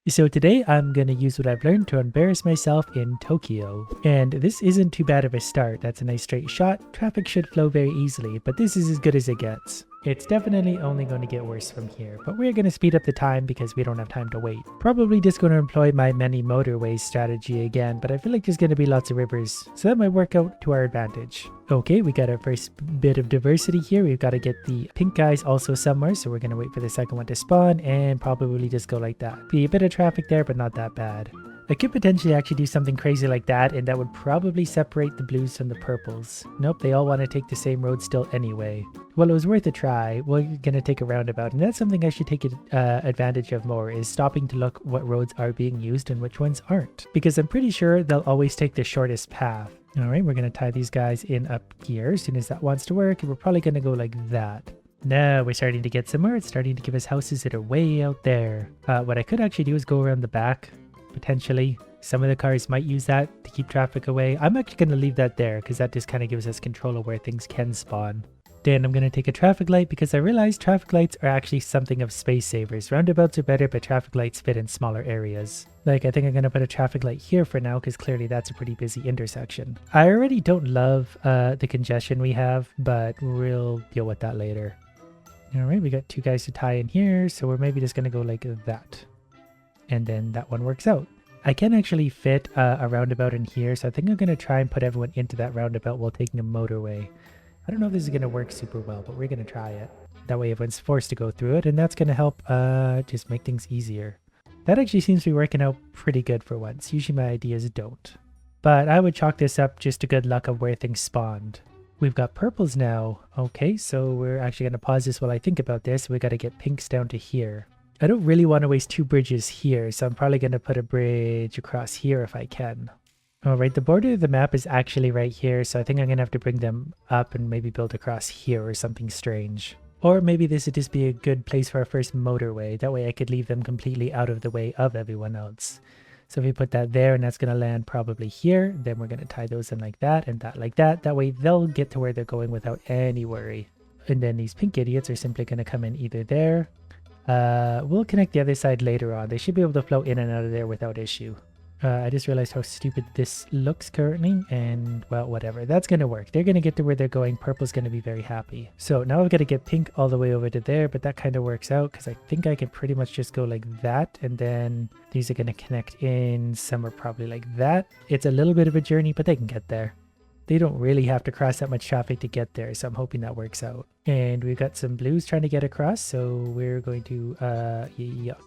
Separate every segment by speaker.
Speaker 1: So today I'm going to use what I've learned to embarrass myself in Tokyo. And this isn't too bad of a start. That's a nice straight shot. Traffic should flow very easily, but this is as good as it gets. It's definitely only going to get worse from here, but we're going to speed up the time because we don't have time to wait. Probably just going to employ my many motorways strategy again, but I feel like there's going to be lots of rivers, so that might work out to our advantage. Okay, we got our first bit of diversity here. We've got to get the pink guys also somewhere, so we're going to wait for the second one to spawn and probably just go like that. Be a bit of traffic there, but not that bad. I could potentially actually do something crazy like that, and that would probably separate the blues from the purples. Nope, they all want to take the same road still anyway. Well, it was worth a try. We're going to take a roundabout, and that's something I should take advantage of more, is stopping to look what roads are being used and which ones aren't. Because I'm pretty sure they'll always take the shortest path. Alright, we're going to tie these guys in up here as soon as that wants to work, and we're probably going to go like that. Now we're starting to get somewhere. It's starting to give us houses that are way out there. What I could actually do is go around the back. Potentially. Some of the cars might use that to keep traffic away. I'm actually going to leave that there because that just kind of gives us control of where things can spawn. Then I'm going to take a traffic light because I realized traffic lights are actually something of space savers. Roundabouts are better, but traffic lights fit in smaller areas. Like, I think I'm going to put a traffic light here for now because clearly that's a pretty busy intersection. I already don't love the congestion we have, but we'll deal with that later. Alright, we got two guys to tie in here, so we're maybe just going to go like that. And then that one works out. I can actually fit a roundabout in here, so I think I'm going to try and put everyone into that roundabout while taking a motorway. I don't know if this is going to work super well, but we're going to try it. That way everyone's forced to go through it, and that's going to help just make things easier. That actually seems to be working out pretty good for once. Usually my ideas don't. But I would chalk this up just to good luck of where things spawned. We've got purples now. Okay, so we're actually going to pause this while I think about this. We got to get pinks down to here. I don't really want to waste two bridges here, so I'm probably going to put a bridge across here if I can. Alright, the border of the map is actually right here, so I think I'm going to have to bring them up and maybe build across here or something strange. Or maybe this would just be a good place for our first motorway. That way I could leave them completely out of the way of everyone else. So if we put that there, and that's going to land probably here, then we're going to tie those in like that and that like that. That way they'll get to where they're going without any worry. And then these pink idiots are simply going to come in either there. We'll connect the other side later on. They should be able to flow in and out of there without issue. I just realized how stupid this looks currently, and well, whatever. That's going to work. They're going to get to where they're going. Purple's going to be very happy. So now I've got to get pink all the way over to there, but that kind of works out because I think I can pretty much just go like that, and then these are going to connect in somewhere probably like that. It's a little bit of a journey, but they can get there. They don't really have to cross that much traffic to get there, so I'm hoping that works out. And we've got some blues trying to get across, so we're going to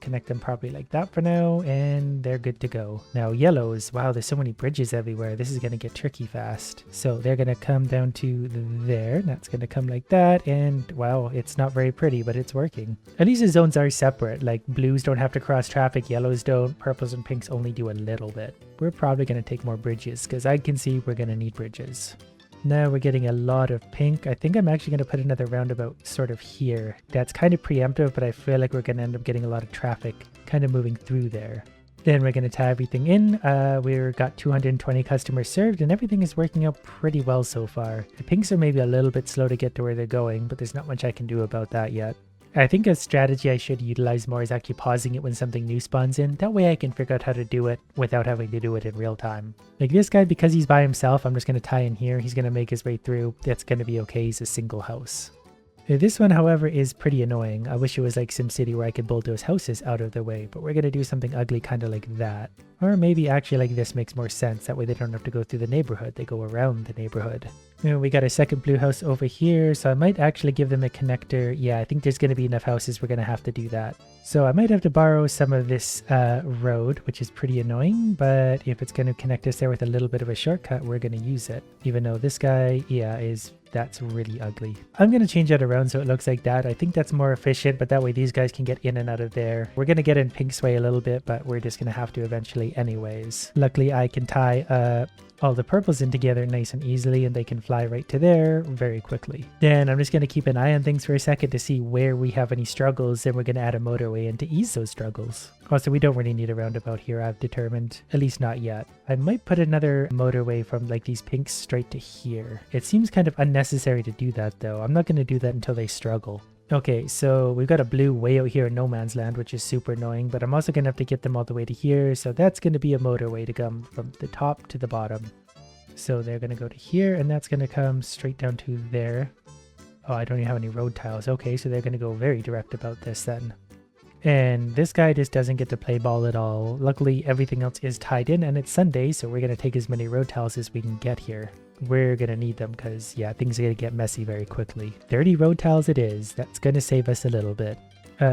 Speaker 1: connect them probably like that for now, and they're good to go. Now yellows, wow, there's so many bridges everywhere. This is going to get tricky fast. So they're going to come down to there, and that's going to come like that, and wow, it's not very pretty, but it's working. At least the zones are separate, like blues don't have to cross traffic, yellows don't, purples and pinks only do a little bit. We're probably going to take more bridges, because I can see we're going to need bridges. Now we're getting a lot of pink. I think I'm actually going to put another roundabout sort of here. That's kind of preemptive, but I feel like we're going to end up getting a lot of traffic kind of moving through there. Then we're going to tie everything in. We've got 220 customers served, and everything is working out pretty well so far. The pinks are maybe a little bit slow to get to where they're going, but there's not much I can do about that yet. I think a strategy I should utilize more is actually pausing it when something new spawns in. That way I can figure out how to do it without having to do it in real time. Like this guy, because he's by himself, I'm just going to tie in here. He's going to make his way through. That's going to be okay. He's a single house. This one, however, is pretty annoying. I wish it was like SimCity where I could bulldoze houses out of the way, but we're going to do something ugly kind of like that. Or maybe actually like this makes more sense. That way they don't have to go through the neighborhood. They go around the neighborhood. And we got a second blue house over here, so I might actually give them a connector. Yeah, I think there's going to be enough houses. We're going to have to do that. So I might have to borrow some of this road, which is pretty annoying, but if it's going to connect us there with a little bit of a shortcut, we're going to use it. Even though this guy, yeah, that's really ugly. I'm going to change that around so it looks like that. I think that's more efficient, but that way these guys can get in and out of there. We're going to get in pink's way a little bit, but we're just going to have to eventually anyways. Luckily, I can tie all the purples in together nice and easily, and they can fly right to there very quickly. Then I'm just going to keep an eye on things for a second to see where we have any struggles, then we're going to add a motorway in to ease those struggles. Also, we don't really need a roundabout here, I've determined. At least not yet. I might put another motorway from like these pinks straight to here. It seems kind of unnecessary to do that though. I'm not going to do that until they struggle. Okay, so we've got a blue way out here in no man's land, which is super annoying, but I'm also going to have to get them all the way to here. So that's going to be a motorway to come from the top to the bottom. So they're going to go to here, and that's going to come straight down to there. Oh, I don't even have any road tiles. Okay, so they're going to go very direct about this then. And this guy just doesn't get to play ball at all. Luckily, everything else is tied in, and it's Sunday, so we're going to take as many road tiles as we can get here. We're going to need them because, yeah, things are going to get messy very quickly. 30 road tiles it is. That's going to save us a little bit.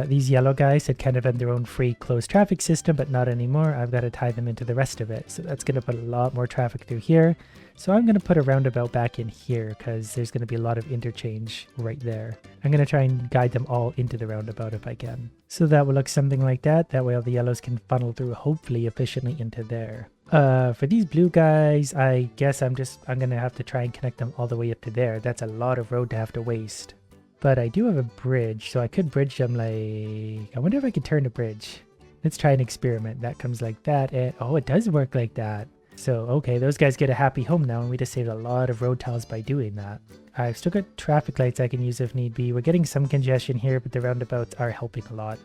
Speaker 1: These yellow guys had kind of had their own free closed traffic system, but not anymore. I've got to tie them into the rest of it. So that's going to put a lot more traffic through here. So I'm going to put a roundabout back in here because there's going to be a lot of interchange right there. I'm going to try and guide them all into the roundabout if I can. So that will look something like that. That way all the yellows can funnel through hopefully efficiently into there. For these blue guys, I guess I'm going to have to try and connect them all the way up to there. That's a lot of road to have to waste. But I do have a bridge, so I could bridge them like... I wonder if I could turn a bridge. Let's try an experiment. That comes like that. And, oh, it does work like that. So, okay, those guys get a happy home now, and we just saved a lot of road tiles by doing that. I've still got traffic lights I can use if need be. We're getting some congestion here, but the roundabouts are helping a lot.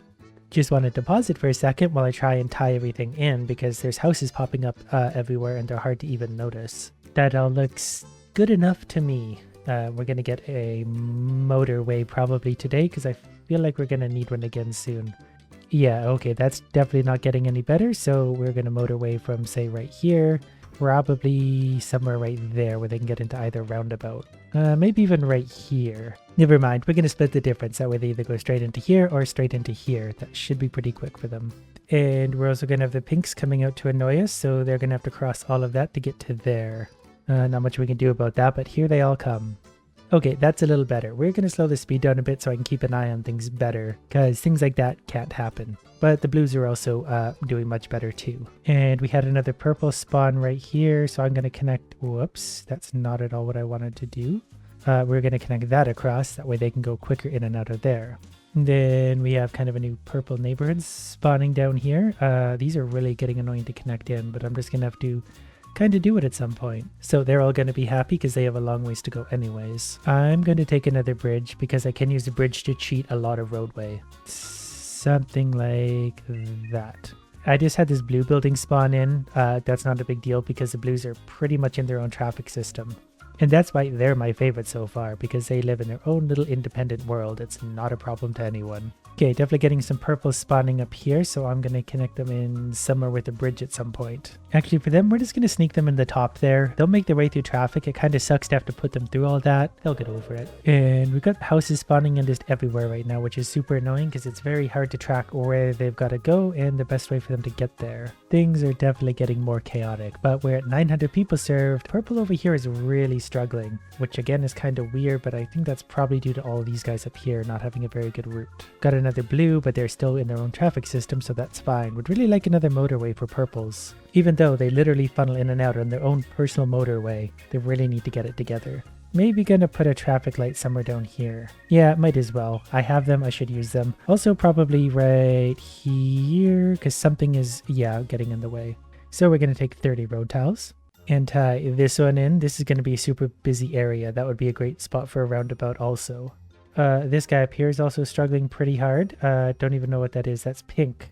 Speaker 1: Just wanted to pause it for a second while I try and tie everything in, because there's houses popping up everywhere, and they're hard to even notice. That all looks good enough to me. We're going to get a motorway probably today because I feel like we're going to need one again soon. Yeah, okay, that's definitely not getting any better. So we're going to motorway from, say, right here, probably somewhere right there where they can get into either roundabout. Maybe even right here. Never mind, we're going to split the difference. That way they either go straight into here or straight into here. That should be pretty quick for them. And we're also going to have the pinks coming out to annoy us, so they're going to have to cross all of that to get to there. Not much we can do about that, but here they all come. Okay, that's a little better. We're going to slow the speed down a bit so I can keep an eye on things better, because things like that can't happen. But the blues are also doing much better too. And we had another purple spawn right here, so I'm going to connect... Whoops, that's not at all what I wanted to do. We're going to connect that across, that way they can go quicker in and out of there. And then we have kind of a new purple neighborhood spawning down here. These are really getting annoying to connect in, but I'm just going to have to kind of do it at some point. So they're all going to be happy because they have a long ways to go anyways. I'm going to take another bridge because I can use the bridge to cheat a lot of roadway. Something like that. I just had this blue building spawn in. That's not a big deal because the blues are pretty much in their own traffic system. And that's why they're my favorite so far, because they live in their own little independent world. It's not a problem to anyone. Okay, definitely getting some purple spawning up here, so I'm going to connect them in somewhere with a bridge at some point. Actually, for them, we're just going to sneak them in the top there. They'll make their way through traffic. It kind of sucks to have to put them through all that. They'll get over it. And we've got houses spawning in just everywhere right now, which is super annoying because it's very hard to track where they've got to go and the best way for them to get there. Things are definitely getting more chaotic, but we're at 900 people served. Purple over here is really struggling, which again is kind of weird, but I think that's probably due to all these guys up here not having a very good route. Got another blue, but they're still in their own traffic system, so that's fine. Would really like another motorway for purples. Even though they literally funnel in and out on their own personal motorway, they really need to get it together. Maybe gonna put a traffic light somewhere down here. Yeah, might as well. I have them, I should use them. Also probably right here, because something is, yeah, getting in the way. So we're gonna take 30 road tiles and tie this one in. This is gonna be a super busy area. That would be a great spot for a roundabout also. This guy up here is also struggling pretty hard. Don't even know what that is. That's pink.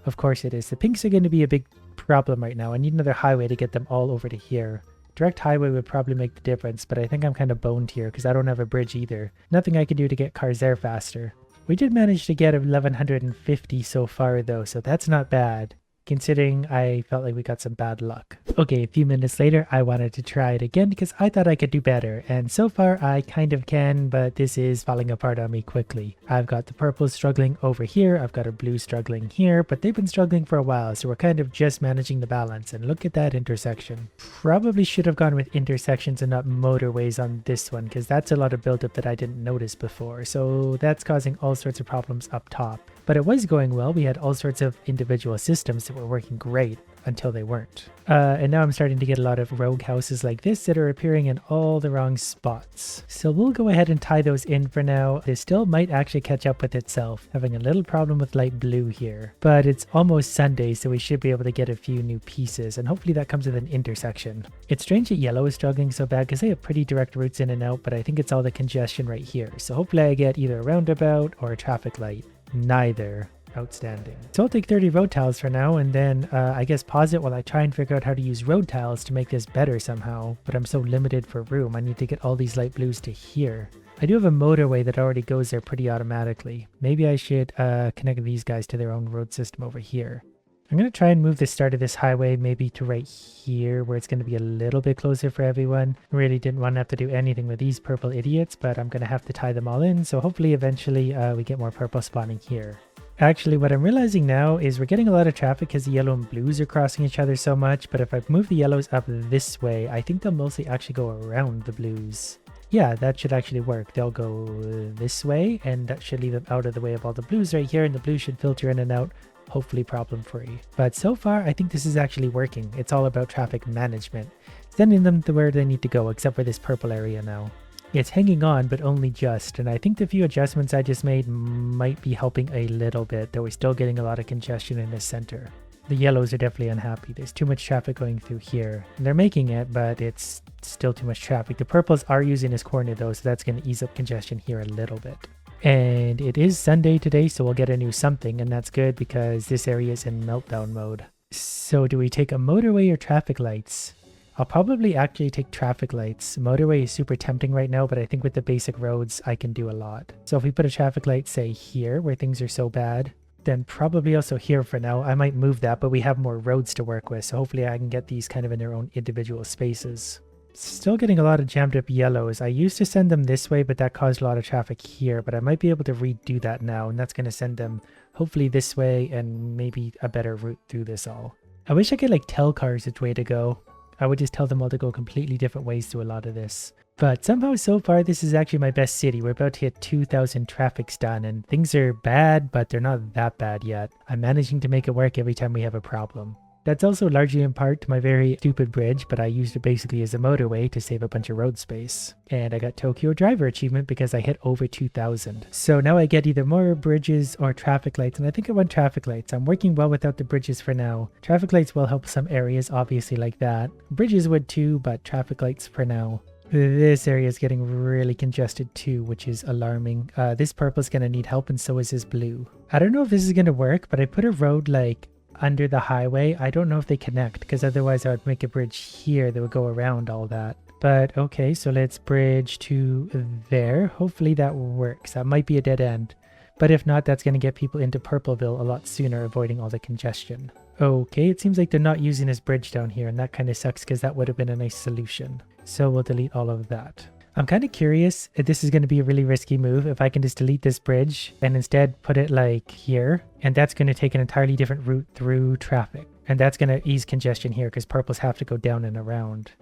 Speaker 1: Of course it is. The pinks are going to be a big problem right now. I need another highway to get them all over to here. Direct highway would probably make the difference, but I think I'm kind of boned here because I don't have a bridge either. Nothing I can do to get cars there faster. We did manage to get 1150 so far though, so that's not bad, considering I felt like we got some bad luck. Okay, a few minutes later, I wanted to try it again because I thought I could do better, and so far I kind of can, but this is falling apart on me quickly. I've got the purples struggling over here, I've got a blue struggling here, but they've been struggling for a while, so we're kind of just managing the balance, and look at that intersection. Probably should have gone with intersections and not motorways on this one, because that's a lot of buildup that I didn't notice before, so that's causing all sorts of problems up top. But it was going well. We had all sorts of individual systems that were working great. until they weren't. And now I'm starting to get a lot of rogue houses like this that are appearing in all the wrong spots. So we'll go ahead and tie those in for now. This still might actually catch up with itself, having a little problem with light blue here. But it's almost Sunday, so we should be able to get a few new pieces, and hopefully that comes with an intersection. It's strange that yellow is struggling so bad because they have pretty direct routes in and out, but I think it's all the congestion right here. So hopefully I get either a roundabout or a traffic light. Neither. Outstanding. So I'll take 30 road tiles for now, and then I guess pause it while I try and figure out how to use road tiles to make this better somehow. But I'm so limited for room, I need to get all these light blues to here. I do have a motorway that already goes there pretty automatically. Maybe I should connect these guys to their own road system over here. I'm going to try and move the start of this highway maybe to right here where it's going to be a little bit closer for everyone. Really didn't want to have to do anything with these purple idiots, but I'm going to have to tie them all in. So hopefully eventually we get more purple spawning here. Actually, what I'm realizing now is we're getting a lot of traffic because the yellow and blues are crossing each other so much. But if I move the yellows up this way, I think they'll mostly actually go around the blues. Yeah, that should actually work. They'll go this way, and that should leave them out of the way of all the blues right here. And the blues should filter in and out, hopefully problem free. But so far, I think this is actually working. It's all about traffic management, sending them to where they need to go, except for this purple area now. It's hanging on, but only just, and I think the few adjustments I just made might be helping a little bit, though we're still getting a lot of congestion in the center. The yellows are definitely unhappy. There's too much traffic going through here. And they're making it, but it's still too much traffic. The purples are using this corner though, so that's going to ease up congestion here a little bit. And it is Sunday today, so we'll get a new something, and that's good because this area is in meltdown mode. So do we take a motorway or traffic lights? I'll probably actually take traffic lights. Motorway is super tempting right now, but I think with the basic roads, I can do a lot. So if we put a traffic light, say here, where things are so bad, then probably also here for now. I might move that, but we have more roads to work with, so hopefully I can get these kind of in their own individual spaces. Still getting a lot of jammed up yellows. I used to send them this way, but that caused a lot of traffic here, but I might be able to redo that now, and that's going to send them hopefully this way and maybe a better route through this all. I wish I could like tell cars which way to go. I would just tell them all to go completely different ways through a lot of this. But somehow so far this is actually my best city. We're about to hit 2,000 traffics done, and things are bad, but they're not that bad yet. I'm managing to make it work every time we have a problem. That's also largely in part to my very stupid bridge, but I used it basically as a motorway to save a bunch of road space. And I got Tokyo Driver achievement because I hit over 2,000. So now I get either more bridges or traffic lights, and I think I want traffic lights. I'm working well without the bridges for now. Traffic lights will help some areas, obviously, like that. Bridges would too, but traffic lights for now. This area is getting really congested too, which is alarming. This purple is going to need help, and so is this blue. I don't know if this is going to work, but I put a road like under the highway. I don't know if they connect, because otherwise I would make a bridge here that would go around all that. But okay, so let's bridge to there. Hopefully that works. That might be a dead end, but if not, that's going to get people into Purpleville a lot sooner, avoiding all the congestion. Okay, it seems like they're not using this bridge down here, and that kind of sucks because that would have been a nice solution. So we'll delete all of that. I'm kind of curious if this is going to be a really risky move, if I can just delete this bridge and instead put it like here, and that's going to take an entirely different route through traffic. And that's going to ease congestion here because purples have to go down and around.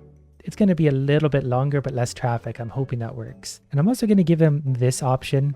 Speaker 1: It's going to be a little bit longer but less traffic. I'm hoping that works. And I'm also going to give them this option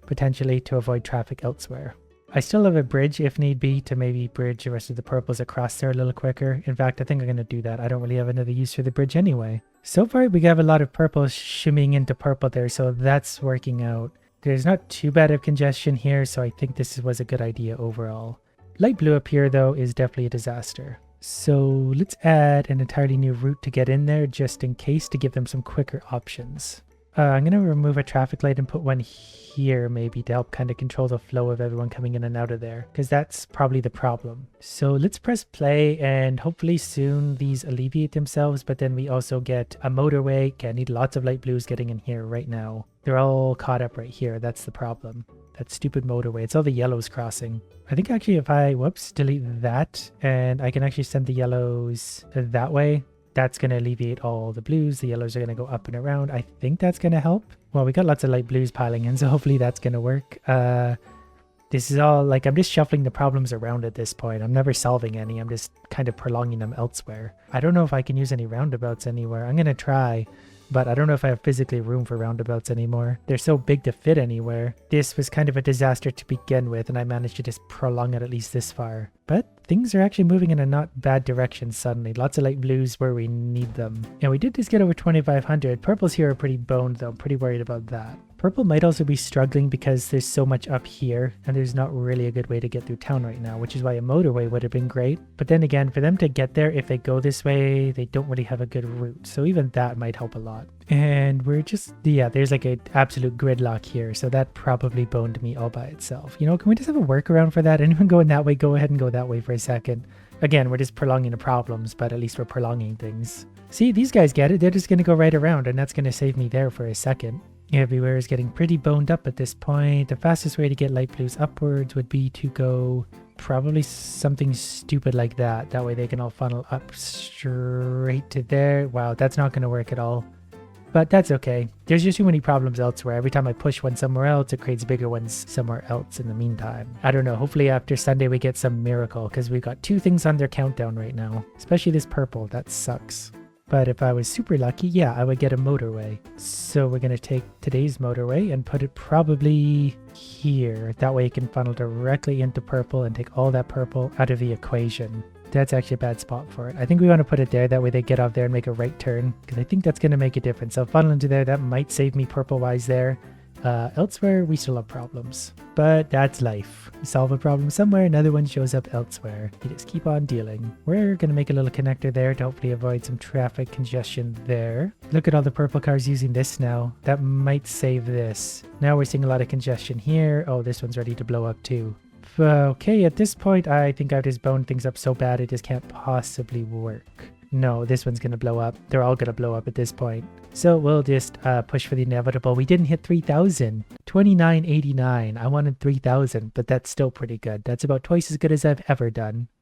Speaker 1: potentially to avoid traffic elsewhere. I still have a bridge if need be to maybe bridge the rest of the purples across there a little quicker. In fact, I think I'm going to do that. I don't really have another use for the bridge anyway. So far, we have a lot of purple shimmying into purple there, so that's working out. There's not too bad of congestion here, so I think this was a good idea overall. Light blue up here, though, is definitely a disaster. So let's add an entirely new route to get in there just in case to give them some quicker options. I'm going to remove a traffic light and put one here maybe to help kind of control the flow of everyone coming in and out of there, because that's probably the problem. So let's press play and hopefully soon these alleviate themselves, but then we also get a motorway. Okay, I need lots of light blues getting in here right now. They're all caught up right here. That's the problem. That stupid motorway. It's all the yellows crossing. I think actually if I, delete that, and I can actually send the yellows that way, that's going to alleviate all the blues. The yellows are going to go up and around. I think that's going to help. Well, we got lots of light blues piling in, so hopefully that's going to work. This is all like, I'm just shuffling the problems around at this point. I'm never solving any. I'm just kind of prolonging them elsewhere. I don't know if I can use any roundabouts anywhere. I'm going to try, but I don't know if I have physically room for roundabouts anymore. They're so big to fit anywhere. This was kind of a disaster to begin with, and I managed to just prolong it at least this far. But things are actually moving in a not bad direction suddenly. Lots of light blues where we need them. And we did just get over 2,500. Purples here are pretty boned though. I'm pretty worried about that. Purple might also be struggling because there's so much up here and there's not really a good way to get through town right now, which is why a motorway would have been great. But then again, for them to get there, if they go this way, they don't really have a good route. So even that might help a lot. And we're just, yeah, there's like an absolute gridlock here. So that probably boned me all by itself. You know, can we just have a workaround for that? Anyone going that way, go ahead and go that way for a second. Again, we're just prolonging the problems, but at least we're prolonging things. See, these guys get it. They're just going to go right around and that's going to save me there for a second. Everywhere is getting pretty boned up at this point. The fastest way to get light blues upwards would be to go probably something stupid like that. That way they can all funnel up straight to there. Wow, that's not going to work at all. But that's okay. There's just too many problems elsewhere. Every time I push one somewhere else, it creates bigger ones somewhere else in the meantime. I don't know. Hopefully after Sunday we get some miracle because we've got 2 things on their countdown right now. Especially this purple. That sucks. But if I was super lucky, yeah, I would get a motorway. So we're going to take today's motorway and put it probably here. That way it can funnel directly into purple and take all that purple out of the equation. That's actually a bad spot for it. I think we want to put it there. That way they get off there and make a right turn. Because I think that's going to make a difference. So funnel into there, that might save me purple-wise there. Elsewhere, we still have problems. But that's life. You solve a problem somewhere, another one shows up elsewhere. You just keep on dealing. We're going to make a little connector there to hopefully avoid some traffic congestion there. Look at all the purple cars using this now. That might save this. Now we're seeing a lot of congestion here. Oh, this one's ready to blow up too. Okay, at this point, I think I've just boned things up so bad it just can't possibly work. No, this one's going to blow up. They're all going to blow up at this point. So we'll just push for the inevitable. We didn't hit 3,000. 29.89. I wanted 3,000, but that's still pretty good. That's about twice as good as I've ever done.